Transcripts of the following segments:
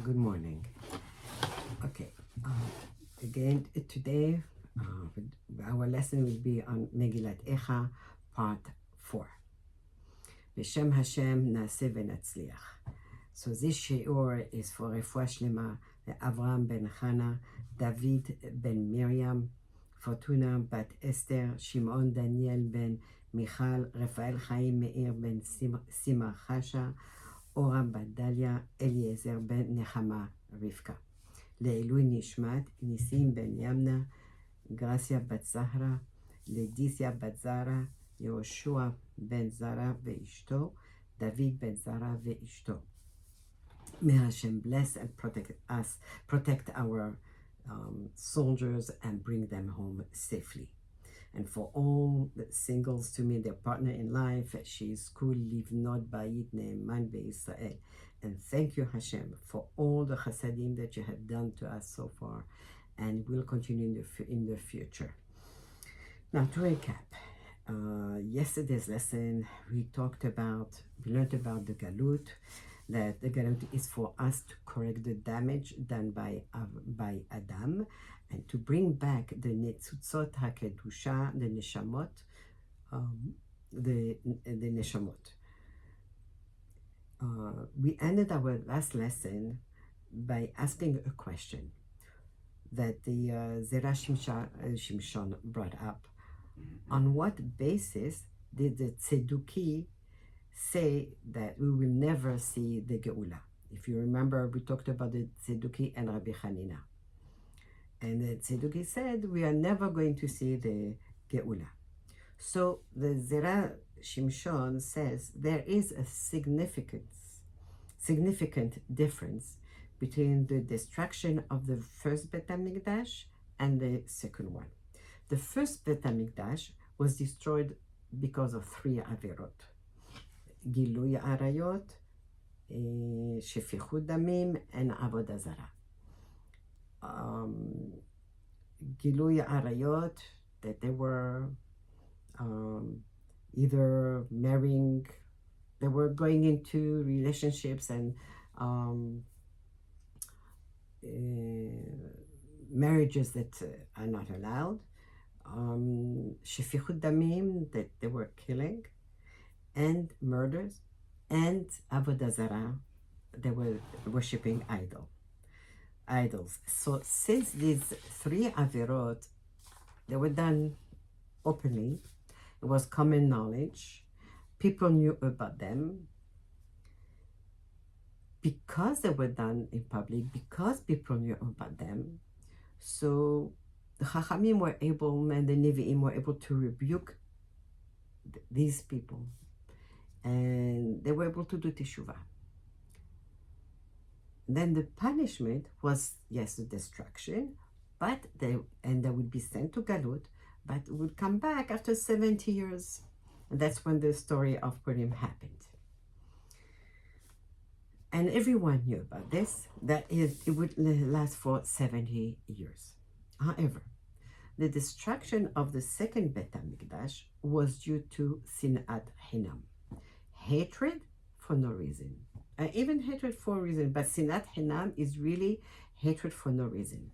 Good morning. Okay, again today our lesson will be on Megilat Eicha, part 4. B'Shem Hashem Naaseh V'Natzliach. So this shiur is for Refuah Shlema Avram ben Chana, David ben Miriam, Fortuna bat Esther, Shimon Daniel ben Michal, Rafael Chaim Meir ben Sima Chasha, Ora bat Dalia, Eliezer ben Nechama Rivka. לעילוי נשמת ניסים בן ימנה, גרסיה בת זהרה, לדיסיה בת זרה, יהושע בן זרה ואשתו, דוד בן זרה ואשתו. May Hashem bless and protect our soldiers and bring them home safely. And for all the singles to meet their partner in life, she's kul livnot bayit ne'eman be'Yisrael. And thank you, Hashem, for all the chasadim that you have done to us so far and will continue in the future. Now, to recap, yesterday's lesson, we learned about the galut, that the galut is for us to correct the damage done by Adam and to bring back the netzutzot hakedusha, the neshamot, the neshamot. We ended our last lesson by asking a question that the Zera Shimshon brought up. On what basis did the Tzeduki say that we will never see the Geula? If you remember, we talked about the Tzeduki and Rabbi Hanina. And the Tzeduki said we are never going to see the Geula. So the Zera Shimshon says there is a significant difference between the destruction of the first Bet HaMikdash and the second one. The first Bet HaMikdash was destroyed because of 3 averot: Gilui Arayot, Shefichut Damim, and Avodah Zarah. Gilui Arayot, that they were either marrying, they were going into relationships and marriages that are not allowed. Shefichut Damim, that they were killing, and murders, and Avodah Zarah, they were worshipping idols. So since these 3 averot, they were done openly, it was common knowledge, people knew about them, because they were done in public, because people knew about them, so the Chachamim were able, and the Nevi'im were able to rebuke these people, and they were able to do teshuvah. Then the punishment was, yes, the destruction, but they would be sent to Galut, but would come back after 70 years. And that's when the story of Purim happened. And everyone knew about this, that it would last for 70 years. However, the destruction of the second Bet HaMikdash was due to sinat hinam, hatred for no reason. Even hatred for a reason, but sinat hinam is really hatred for no reason,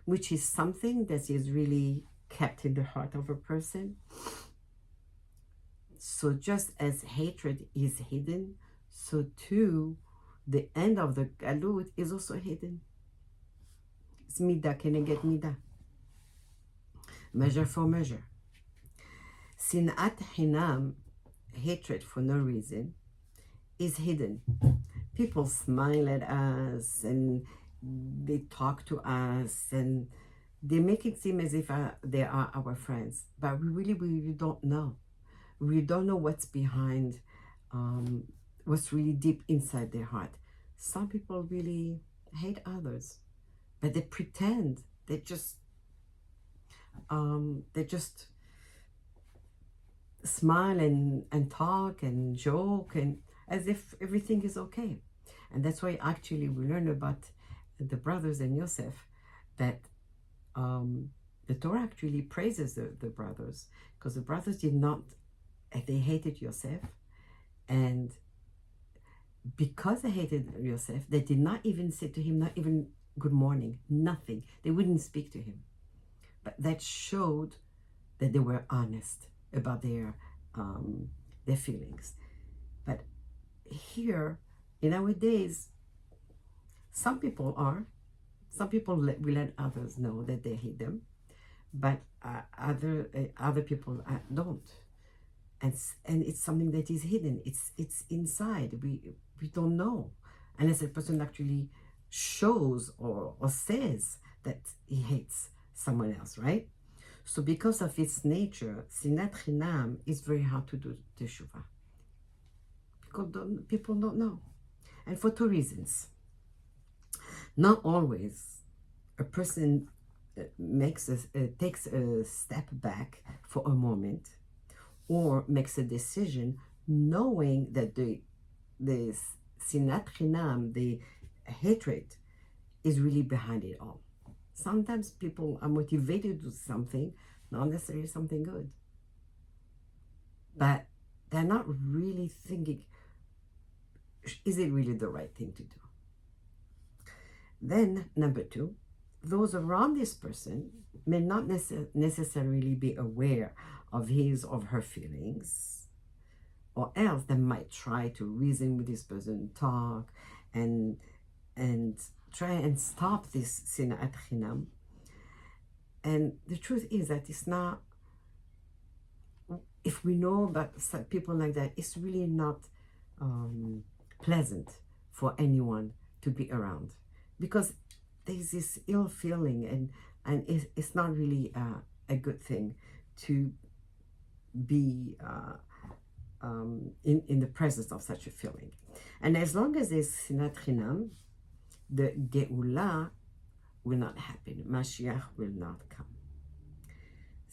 which is something that is really kept in the heart of a person. So just as hatred is hidden, so too the end of the galut is also hidden. It's midah keneged midah, measure for measure. Sinat hinam, hatred for no reason, is hidden. People smile at us and they talk to us and they make it seem as if they are our friends, but we really don't know. We don't know what's behind, what's really deep inside their heart. Some people really hate others, but they pretend. They just smile and talk and joke and as if everything is okay. And that's why actually we learn about the brothers and Yosef, that the Torah actually praises the brothers, because the brothers did not, they hated Yosef, and because they hated Yosef, they did not even say to him, not even good morning, nothing. They wouldn't speak to him. But that showed that they were honest about their feelings. But here, in our days, some people will let others know that they hate them, but other people don't, and it's something that is hidden. It's inside. We don't know unless a person actually shows or says that he hates someone else, right? So because of its nature, sinat chinam is very hard to do teshuvah. People don't know, and for two reasons. Not always a person takes a step back for a moment or makes a decision knowing that the sinat chinam, the hatred, is really behind it all. Sometimes people are motivated to do something, not necessarily something good, but they're not really thinking, is it really the right thing to do? Then, number two, those around this person may not necessarily be aware of his or her feelings, or else they might try to reason with this person, talk, and try and stop this sinat chinam. And the truth is that it's not, if we know about people like that, it's really not pleasant for anyone to be around, because there's this ill feeling, and it's not really a good thing to be in the presence of such a feeling. And as long as there's sinat chinam, the geula will not happen. Mashiach will not come.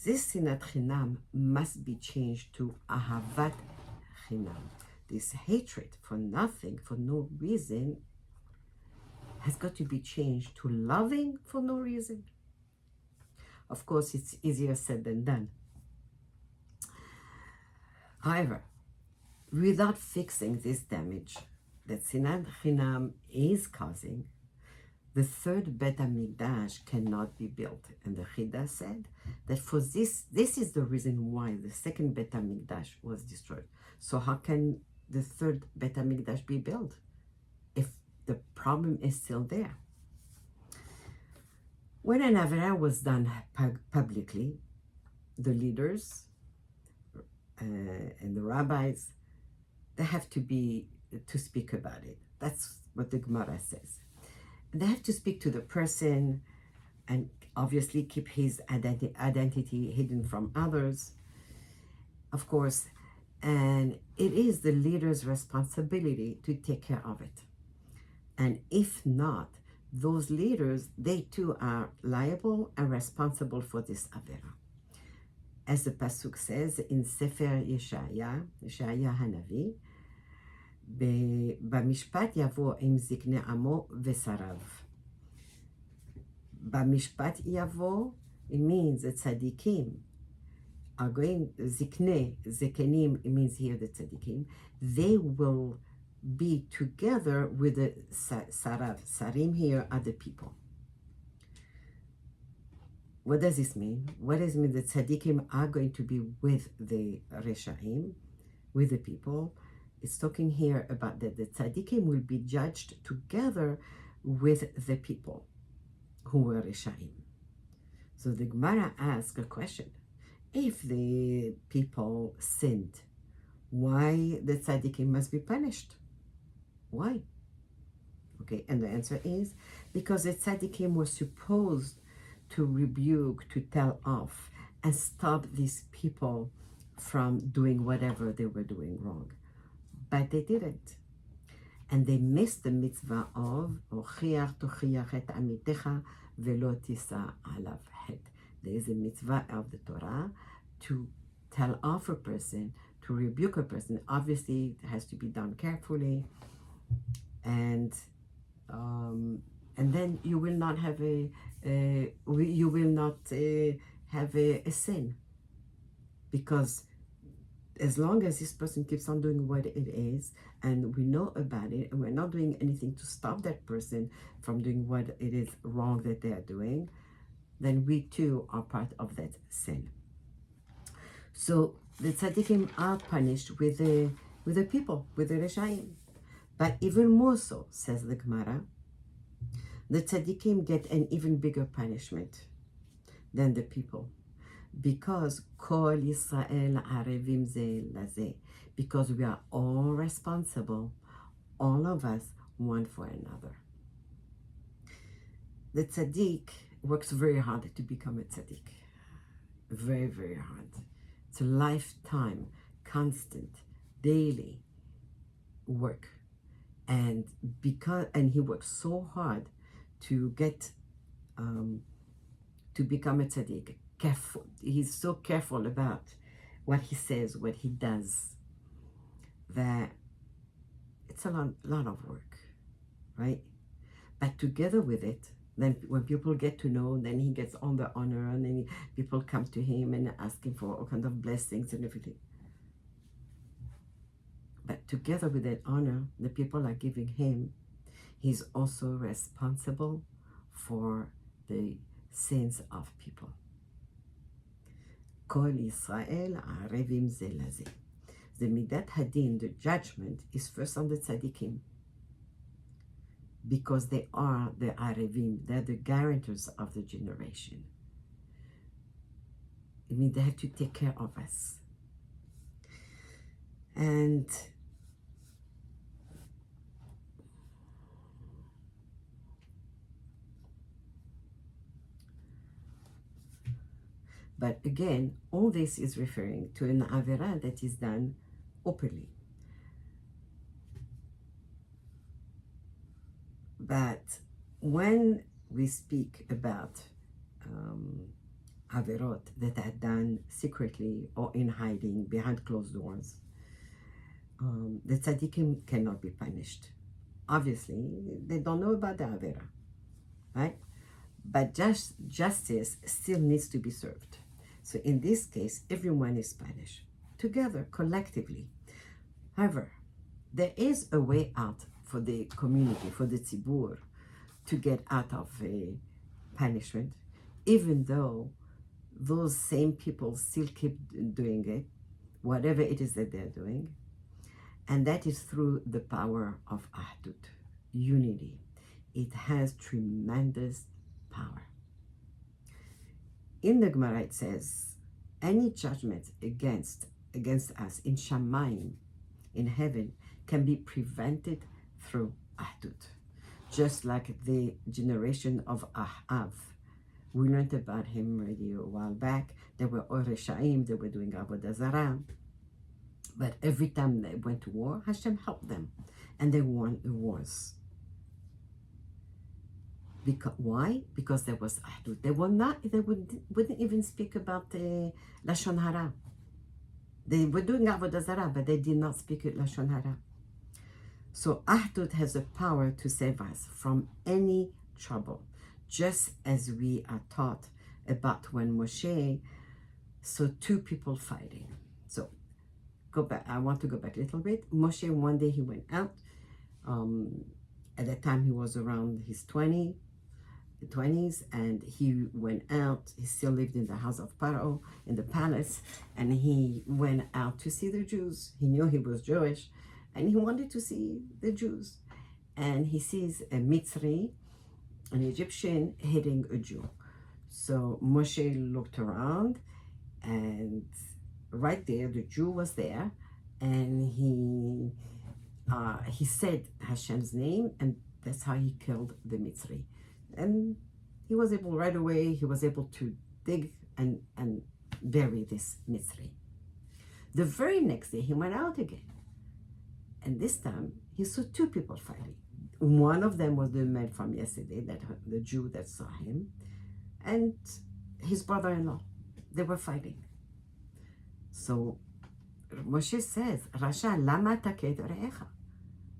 This sinat chinam must be changed to ahavat chinam. This hatred for nothing, for no reason, has got to be changed to loving for no reason. Of course, it's easier said than done. However, without fixing this damage that sinat chinam is causing, the third Bet HaMikdash cannot be built. And the Chida said that for this is the reason why the second Bet HaMikdash was destroyed. So how can the third Bet HaMikdash be built if the problem is still there? When an Avera was done publicly, the leaders and the rabbis, they have to speak about it. That's what the Gemara says. They have to speak to the person and obviously keep his identity hidden from others, of course, and it is the leader's responsibility to take care of it. And if not, those leaders, they too are liable and responsible for this avera. As the Pasuk says in Sefer Yeshaya Hanavi, במשפט יבוא עם זקני עמו ושריו. במשפט יבוא, it means the tzaddikim are going, zekenim, it means here the tzaddikim, they will be together with the sarav. Sarim here are the people. What does this mean? What does it mean? The tzaddikim are going to be with the reshaim, with the people. It's talking here about that the tzaddikim will be judged together with the people who were reshaim. So the Gemara asks a question. If the people sinned, why the tzaddikim must be punished? Why? Okay, and the answer is because the tzaddikim were supposed to rebuke, to tell off, and stop these people from doing whatever they were doing wrong. But they didn't. And they missed the mitzvah of Ochiach tochiach et amitecha velo tisa alav het. There is a mitzvah of the Torah to tell off a person, to rebuke a person. Obviously, it has to be done carefully, and then you will not have a sin, because as long as this person keeps on doing what it is, and we know about it, and we're not doing anything to stop that person from doing what it is wrong that they are doing, then we too are part of that sin. So the tzaddikim are punished with the people, with the reshaim. But even more so, says the Gemara, the tzaddikim get an even bigger punishment than the people. Because Kol Yisrael Arevim Ze Laze, because we are all responsible, all of us, one for another. The tzaddik works very hard to become a tzaddik. Very, very hard. It's a lifetime, constant, daily work. And he works so hard to get to become a tzaddik. Careful. He's so careful about what he says, what he does, that it's a lot of work, right? But together with it, then when people get to know, then he gets all the honor, and then people come to him and ask him for all kinds of blessings and everything. But together with that honor, the people are giving him, he's also responsible for the sins of people. Kol Yisrael Arevim Ze Laze. The Midat Hadin, the judgment, is first on the tzaddikim, because they are the Arevim, they're the guarantors of the generation. I mean, they have to take care of us. And but again, all this is referring to an avera that is done openly. But when we speak about averot that are done secretly or in hiding behind closed doors, the tzaddikim cannot be punished. Obviously, they don't know about the avera, right? But justice still needs to be served. So in this case, everyone is punished together, collectively. However, there is a way out for the community, for the tzibur, to get out of a punishment, even though those same people still keep doing it, whatever it is that they're doing. And that is through the power of ahdut, unity. It has tremendous power. In the Gemara it says, any judgment against us in Shamayim, in heaven, can be prevented through ahdut. Just like the generation of Ahav. We learned about him already a while back. They were Oreshaim, they were doing Avodah Zarah. But every time they went to war, Hashem helped them. And they won the wars. Why? Because there was ahdut. They wouldn't even speak about Lashon Hara. They were doing Avodah Zarah, but they did not speak Lashon Hara. So ahdut has the power to save us from any trouble. Just as we are taught about when Moshe saw two people fighting. So go back. I want to go back a little bit. Moshe, one day he went out. At that time he was around his 20s, and he went out. He still lived in the house of Paro, in the palace, and he went out to see the Jews. He knew he was Jewish, and he wanted to see the Jews. And he sees a Mitzri, an Egyptian, hitting a Jew. So Moshe looked around, and right there, the Jew was there, and he said Hashem's name, and that's how he killed the Mitzri. And he was able, right away, he was able to dig and bury this Mitzri. The very next day, he went out again. And this time, he saw two people fighting. One of them was the man from yesterday, the Jew that saw him, and his brother-in-law. They were fighting. So Moshe says, Rasha, lama taked re'echa?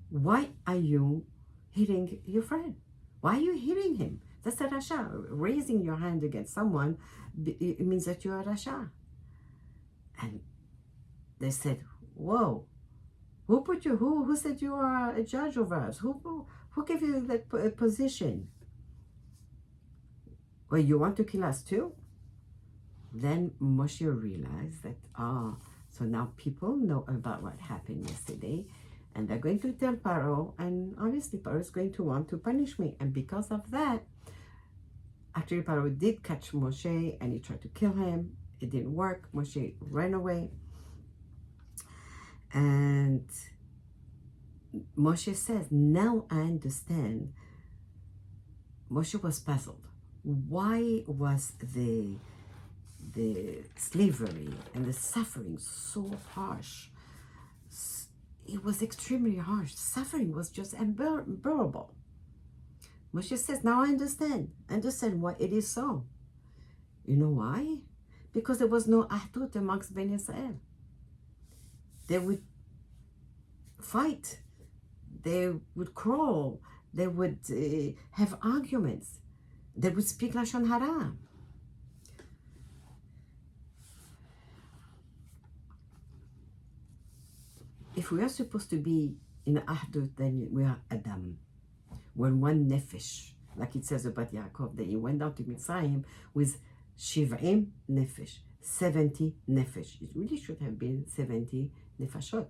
Why are you hitting your friend? Why are you hitting him? That's a Rasha. Raising your hand against someone, it means that you're a Rasha. And they said, whoa, who put you, who said you are a judge over us? Who gave you that position? Well, you want to kill us too? Then Moshe realized that, so now people know about what happened yesterday, and they're going to tell Paro, and obviously Paro is going to want to punish me. And because of that, actually Paro did catch Moshe, and he tried to kill him. It didn't work. Moshe ran away. And Moshe says, now I understand. Moshe was puzzled. Why was the slavery and the suffering so harsh? It was extremely harsh. Suffering was just unbearable. Moshe says, now I understand. Understand why it is so. You know why? Because there was no ahdut amongst Ben Israel. They would fight. They would quarrel. They would have arguments. They would speak Lashon Hara. If we are supposed to be in Ahdut, then we are Adam. We're one nefesh. Like it says about Yaakov, that he went down to Mitzrayim with Shiv'im nefesh, 70 nefesh. It really should have been 70 nefashot.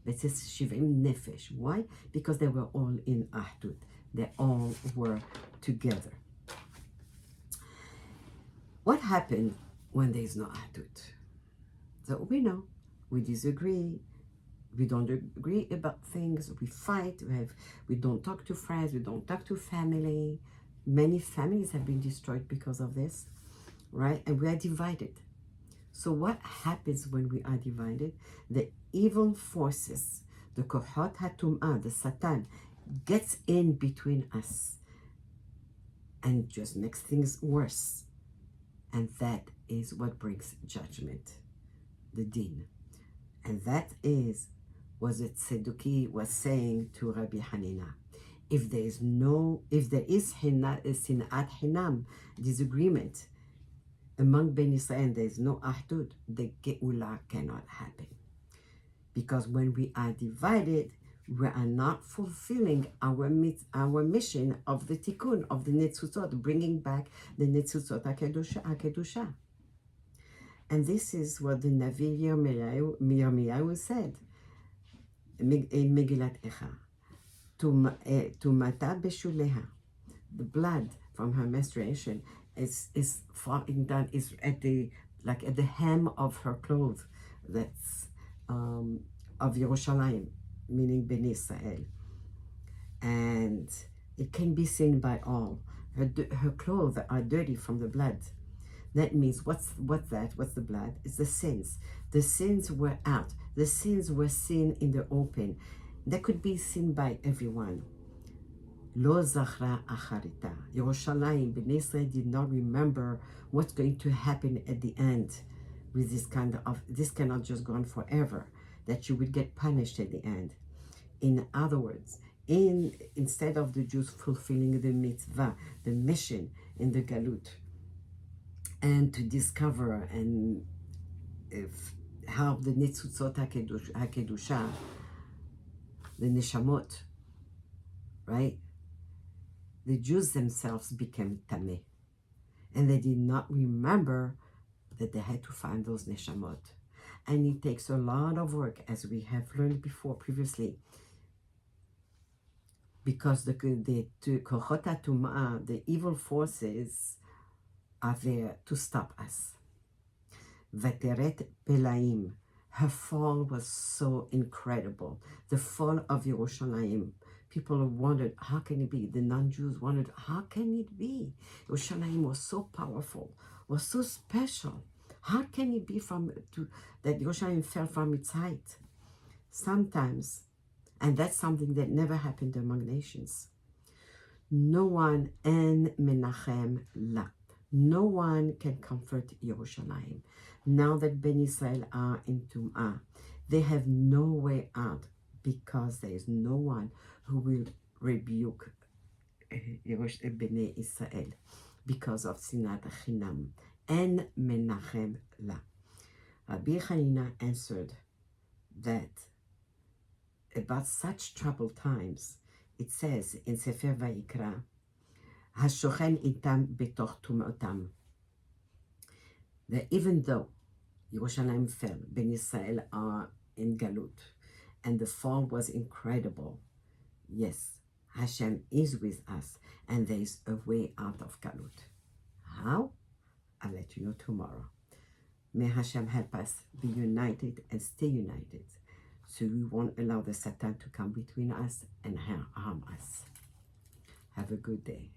But it says Shiv'im nefesh. Why? Because they were all in Ahdut. They all were together. What happened when there is no Ahdut? So we know, we disagree, we don't agree about things, we fight, we don't talk to friends, we don't talk to family. Many families have been destroyed because of this, right? And we are divided. So what happens when we are divided? The evil forces, the kohot hatum'ah, the Satan, gets in between us and just makes things worse. And that is what brings judgment, the din. And that is what Tzeduki was saying to Rabbi Hanina. If there is sinat hinam, disagreement among Ben Israel, and there is no ahdut, the geula cannot happen. Because when we are divided, we are not fulfilling our mission of the tikkun, of the netzutzot, bringing back the netzutzot hakedusha. And this is what the Navi Yirmiyahu said in Megilat Eicha. Tumata beshuleha, the blood from her menstruation is falling down, is at the hem of her clothes. That's of Yerushalayim, meaning Ben Israel, and it can be seen by all. Her clothes are dirty from the blood. That means what's that? What's the blood? It's the sins. The sins were out. The sins were seen in the open. That could be seen by everyone. Lo zachra acharita. Yerushalayim, Ben Israel did not remember what's going to happen at the end with this kind of, this cannot just go on forever, that you would get punished at the end. In other words, instead of the Jews fulfilling the mitzvah, the mission in the galut, and to discover and how the netzutzot hakedusha, the neshamot, right? The Jews themselves became tameh, and they did not remember that they had to find those neshamot. And it takes a lot of work, as we have learned before previously, because the kohot hatum'ah, the evil forces, are there to stop us. Vateret Pelaim, her fall was so incredible. The fall of Yerushalayim. People wondered, how can it be? The non-Jews wondered, how can it be? Yerushalayim was so powerful, was so special. How can it be that Yerushalayim fell from its height? Sometimes, and that's something that never happened among nations. No one, en menachem la. No one can comfort Yerushalayim. Now that Ben Israel are in Tum'ah, they have no way out, because there is no one who will rebuke Bnei Israel because of sinat chinam. En menachem la. Rabbi Hanina answered that about such troubled times, it says in Sefer Vayikra, Hashochen itam betoch tumotam, that even though Yerushalayim fell, Ben Israel are in Galut, and the fall was incredible, yes, Hashem is with us, and there is a way out of Galut. How? I'll let you know tomorrow. May Hashem help us be united and stay united, so we won't allow the Satan to come between us and harm us. Have a good day.